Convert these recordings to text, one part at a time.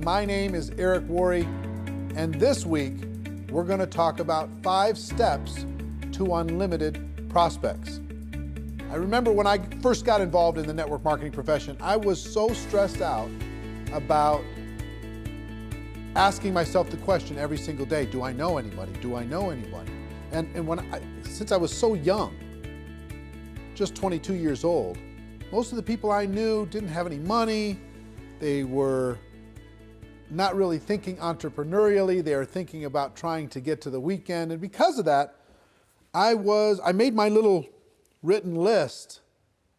My name is Eric Worre, and this week we're going to talk about 5 steps to unlimited prospects. I remember when I first got involved in the network marketing profession, I was so stressed out about asking myself the question every single day, do I know anybody? Do I know anybody? And since I was so young, just 22 years old, most of the people I knew didn't have any money. They were not really thinking entrepreneurially. They were thinking about trying to get to the weekend. And because of that, I made my little written list,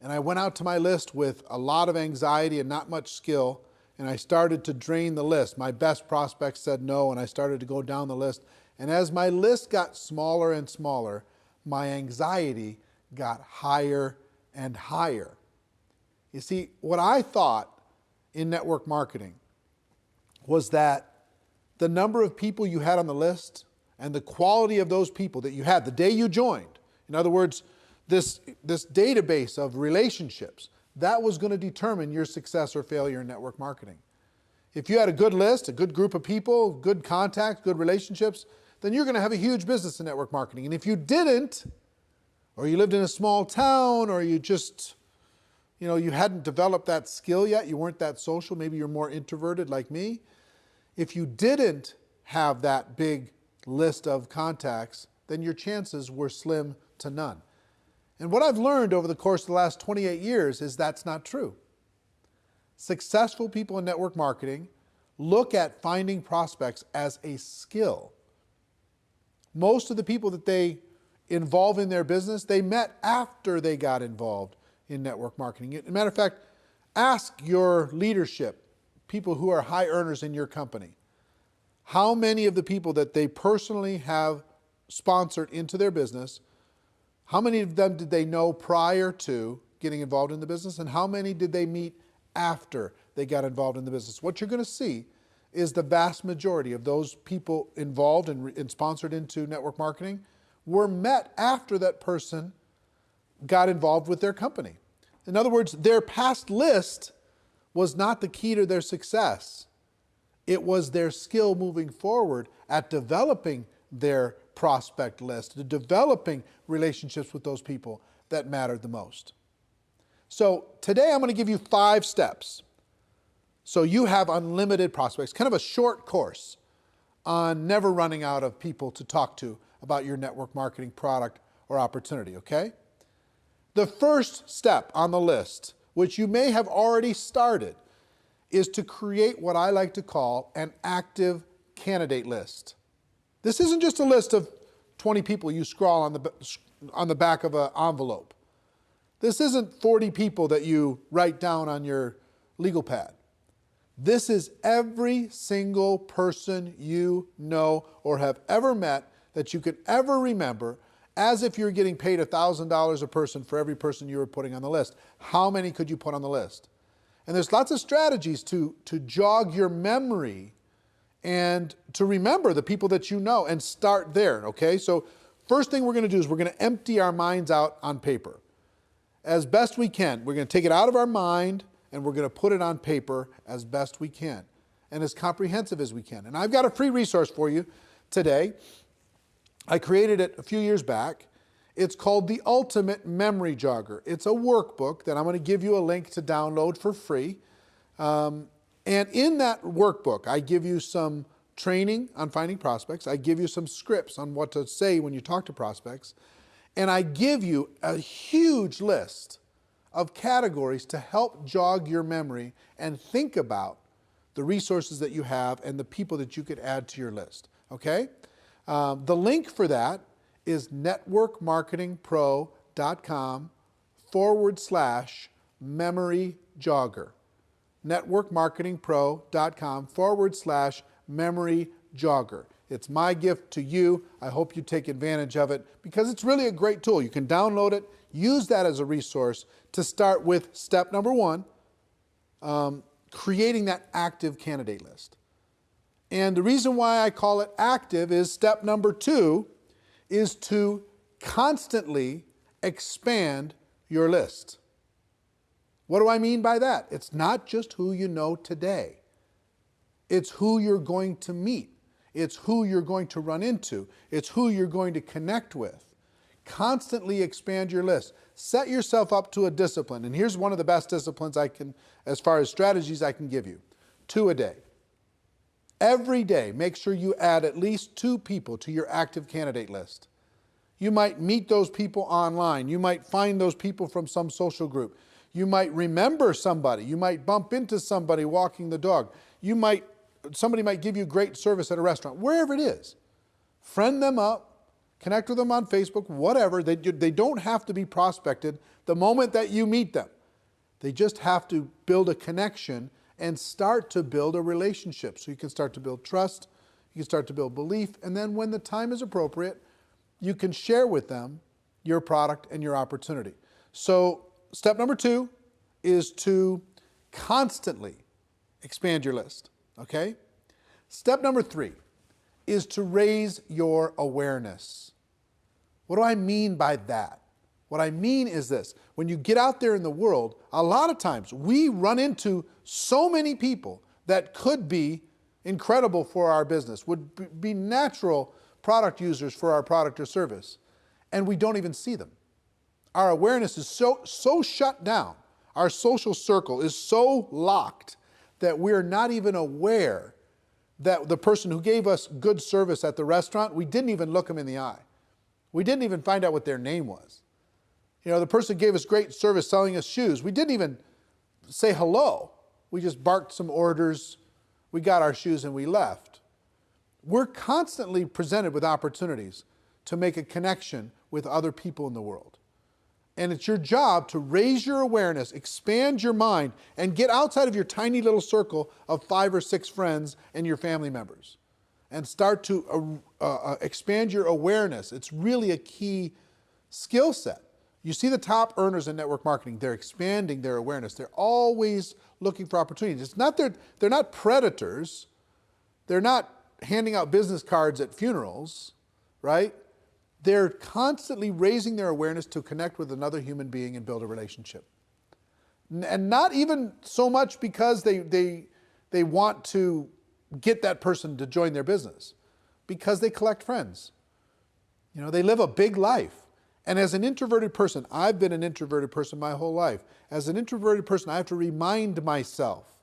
and I went out to my list with a lot of anxiety and not much skill, and I started to drain the list. My best prospects said no, and I started to go down the list. And as my list got smaller and smaller, my anxiety got higher and higher. You see, what I thought in network marketing was that the number of people you had on the list and the quality of those people that you had the day you joined, in other words, this database of relationships, that was going to determine your success or failure in network marketing. If you had a good list, a good group of people, good contacts, good relationships, then you're going to have a huge business in network marketing. And if you didn't, or you lived in a small town, or you just, you hadn't developed that skill yet, you weren't that social, maybe you're more introverted like me. If you didn't have that big list of contacts, then your chances were slim to none. And what I've learned over the course of the last 28 years is that's not true. Successful people in network marketing look at finding prospects as a skill. Most of the people that they involve in their business, they met after they got involved in network marketing. As a matter of fact, ask your leadership, people who are high earners in your company, how many of the people that they personally have sponsored into their business, how many of them did they know prior to getting involved in the business, and how many did they meet after they got involved in the business? What you're going to see is the vast majority of those people involved and sponsored into network marketing were met after that person got involved with their company. In other words, their past list was not the key to their success. It was their skill moving forward at developing their prospect list, to developing relationships with those people that mattered the most. So today I'm going to give you 5 steps so you have unlimited prospects, kind of a short course on never running out of people to talk to about your network marketing product or opportunity, okay? The first step on the list, which you may have already started, is to create what I like to call an active candidate list. This isn't just a list of 20 people you scrawl on the back of an envelope. This isn't 40 people that you write down on your legal pad. This is every single person you know or have ever met that you could ever remember, as if you're getting paid $1,000 a person for every person you were putting on the list. How many could you put on the list? And there's lots of strategies to jog your memory and to remember the people that you know and start there, okay? So first thing we're going to do is we're going to empty our minds out on paper. As best we can. We're going to take it out of our mind and we're going to put it on paper as best we can and as comprehensive as we can. And I've got a free resource for you today. I created it a few years back. It's called the Ultimate Memory Jogger. It's a workbook that I'm going to give you a link to download for free. And in that workbook, I give you some training on finding prospects. I give you some scripts on what to say when you talk to prospects. And I give you a huge list of categories to help jog your memory and think about the resources that you have and the people that you could add to your list, okay? The link for that is networkmarketingpro.com/memory jogger. networkmarketingpro.com/memory jogger. It's my gift to you. I hope you take advantage of it because it's really a great tool. You can download it, use that as a resource to start with step number 1, creating that active candidate list. And the reason why I call it active is step number 2 is to constantly expand your list. What do I mean by that? It's not just who you know today. It's who you're going to meet. It's who you're going to run into. It's who you're going to connect with. Constantly expand your list. Set yourself up to a discipline. And here's one of the best disciplines I can, as far as strategies I can give you. 2 a day. Every day, make sure you add at least 2 people to your active candidate list. You might meet those people online. You might find those people from some social group. You might remember somebody. You might bump into somebody walking the dog. Somebody might give you great service at a restaurant, wherever it is. Friend them up, connect with them on Facebook, whatever. They don't have to be prospected the moment that you meet them. They just have to build a connection and start to build a relationship. So you can start to build trust, you can start to build belief, and then when the time is appropriate, you can share with them your product and your opportunity. So step number 2 is to constantly expand your list, okay? Step number 3 is to raise your awareness. What do I mean by that? What I mean is this. When you get out there in the world, a lot of times we run into so many people that could be incredible for our business, would be natural product users for our product or service, and we don't even see them. Our awareness is so shut down. Our social circle is so locked that we're not even aware that the person who gave us good service at the restaurant, we didn't even look them in the eye. We didn't even find out what their name was. You know, the person gave us great service selling us shoes. We didn't even say hello. We just barked some orders. We got our shoes and we left. We're constantly presented with opportunities to make a connection with other people in the world. And it's your job to raise your awareness, expand your mind, and get outside of your tiny little circle of 5 or 6 friends and your family members. And start to expand your awareness. It's really a key skill set. You see the top earners in network marketing, they're expanding their awareness. They're always looking for opportunities. It's not they're not predators. They're not handing out business cards at funerals, right? They're constantly raising their awareness to connect with another human being and build a relationship. And not even so much because they want to get that person to join their business, because they collect friends. You know, they live a big life. And as an introverted person, I've been an introverted person my whole life. As an introverted person, I have to remind myself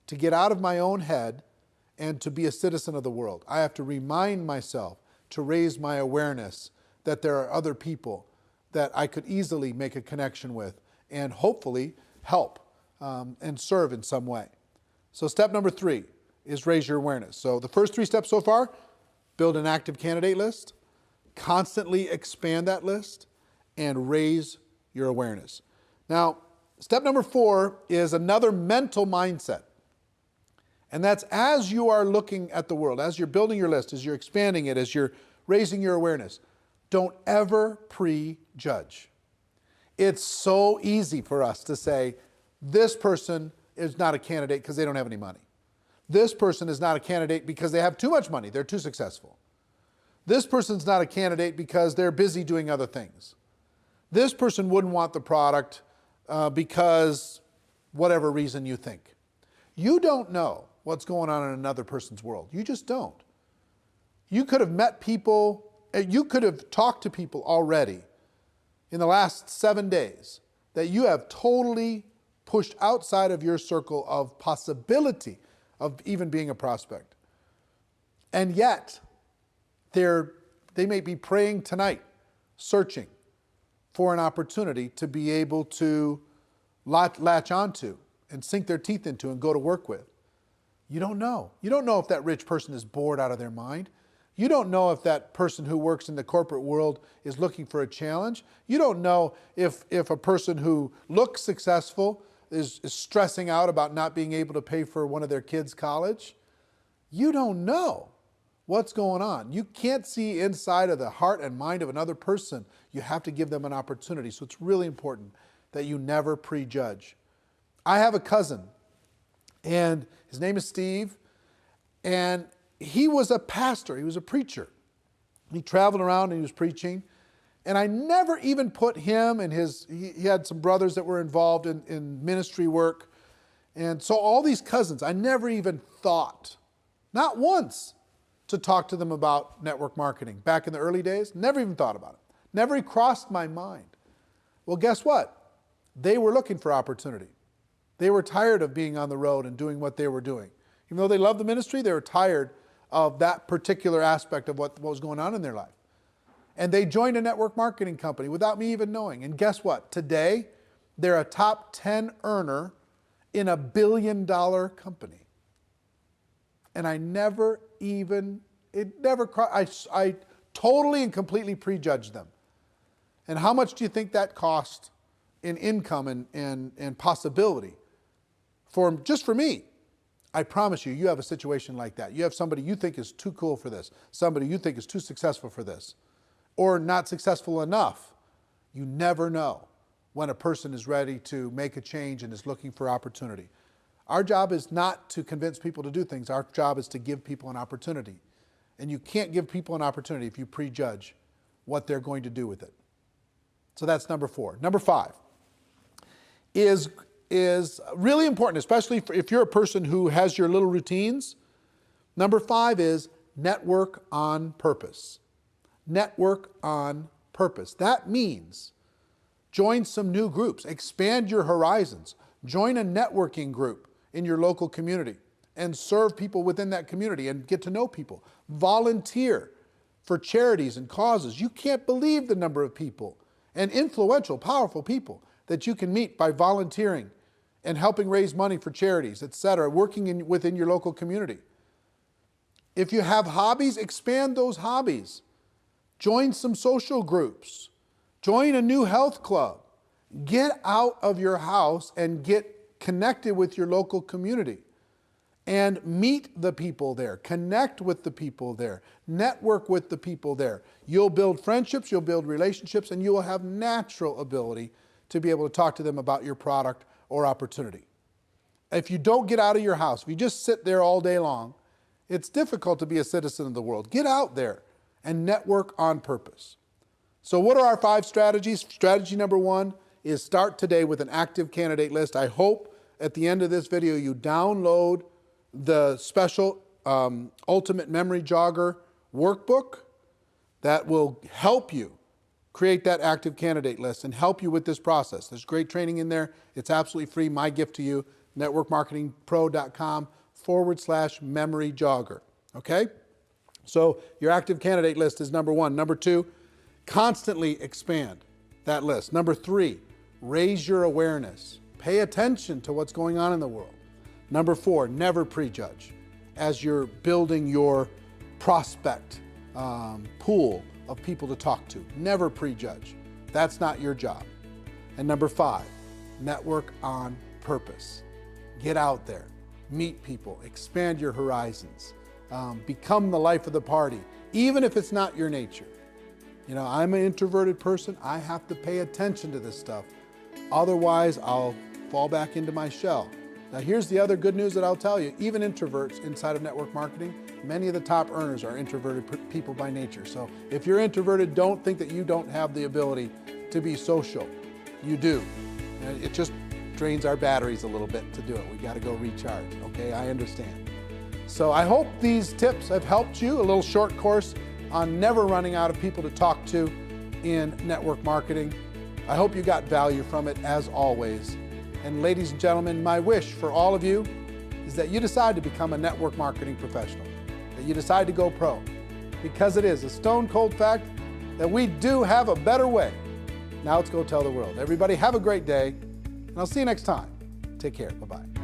to get out of my own head and to be a citizen of the world. I have to remind myself to raise my awareness that there are other people that I could easily make a connection with and hopefully help and serve in some way. So step number 3 is raise your awareness. So the first 3 steps so far: build an active candidate list, constantly expand that list, and raise your awareness. Now, step number 4 is another mental mindset. And that's as you are looking at the world, as you're building your list, as you're expanding it, as you're raising your awareness, don't ever prejudge. It's so easy for us to say, this person is not a candidate because they don't have any money. This person is not a candidate because they have too much money, they're too successful. This person's not a candidate because they're busy doing other things. This person wouldn't want the product because whatever reason you think. You don't know what's going on in another person's world. You just don't. You could have met people, you could have talked to people already in the last 7 days that you have totally pushed outside of your circle of possibility of even being a prospect. And yet, they may be praying tonight, searching for an opportunity to be able to latch onto and sink their teeth into and go to work with. You don't know. You don't know if that rich person is bored out of their mind. You don't know if that person who works in the corporate world is looking for a challenge. You don't know if a person who looks successful is stressing out about not being able to pay for one of their kids' college. You don't know what's going on. You can't see inside of the heart and mind of another person. You have to give them an opportunity. So it's really important that you never prejudge. I have a cousin, and his name is Steve, and he was a pastor. He was a preacher. He traveled around and he was preaching. And I never even put him and he had some brothers that were involved in ministry work. And so all these cousins, I never even thought, not once, to talk to them about network marketing. Back in the early days, never even thought about it. Never crossed my mind. Well, guess what? They were looking for opportunity. They were tired of being on the road and doing what they were doing. Even though they loved the ministry, they were tired of that particular aspect of what was going on in their life. And they joined a network marketing company without me even knowing. And guess what? Today, they're a top 10 earner in a $1 billion company. And I never even, I totally and completely prejudged them. And how much do you think that cost in income and possibility just for me? I promise you, you have a situation like that. You have somebody you think is too cool for this, somebody you think is too successful for this, or not successful enough. You never know when a person is ready to make a change and is looking for opportunity. Our job is not to convince people to do things. Our job is to give people an opportunity. And you can't give people an opportunity if you prejudge what they're going to do with it. So that's number 4. Number 5 is really important, especially if you're a person who has your little routines. Number 5 is network on purpose. Network on purpose. That means join some new groups, expand your horizons, join a networking group in your local community and serve people within that community and get to know people. Volunteer for charities and causes. You can't believe the number of people and influential, powerful people that you can meet by volunteering and helping raise money for charities, etc., working within your local community. If you have hobbies, expand those hobbies. Join some social groups. Join a new health club. Get out of your house and get connected with your local community and meet the people there. Connect with the people there. Network with the people there. You'll build friendships, you'll build relationships, and you will have natural ability to be able to talk to them about your product or opportunity. If you don't get out of your house, if you just sit there all day long, it's difficult to be a citizen of the world. Get out there and network on purpose. So what are our 5 strategies? Strategy number 1 is start today with an active candidate list. I hope at the end of this video you download the special Ultimate Memory Jogger workbook that will help you create that active candidate list and help you with this process. There's great training in there. It's absolutely free. My gift to you, networkmarketingpro.com/memory jogger. Okay? So your active candidate list is number 1. Number 2, constantly expand that list. Number 3, raise your awareness. Pay attention to what's going on in the world. Number 4, never prejudge as you're building your prospect pool of people to talk to. Never prejudge. That's not your job. And number 5, network on purpose. Get out there, meet people, expand your horizons, become the life of the party, even if it's not your nature. You know, I'm an introverted person. I have to pay attention to this stuff. Otherwise, I'll fall back into my shell. Now, here's the other good news that I'll tell you. Even introverts inside of network marketing, many of the top earners are introverted people by nature. So if you're introverted, don't think that you don't have the ability to be social. You do. And it just drains our batteries a little bit to do it. We got to go recharge, okay? I understand. So I hope these tips have helped you. A little short course on never running out of people to talk to in network marketing. I hope you got value from it as always. And ladies and gentlemen, my wish for all of you is that you decide to become a network marketing professional, that you decide to go pro, because it is a stone cold fact that we do have a better way. Now let's go tell the world. Everybody have a great day, and I'll see you next time. Take care. Bye-bye.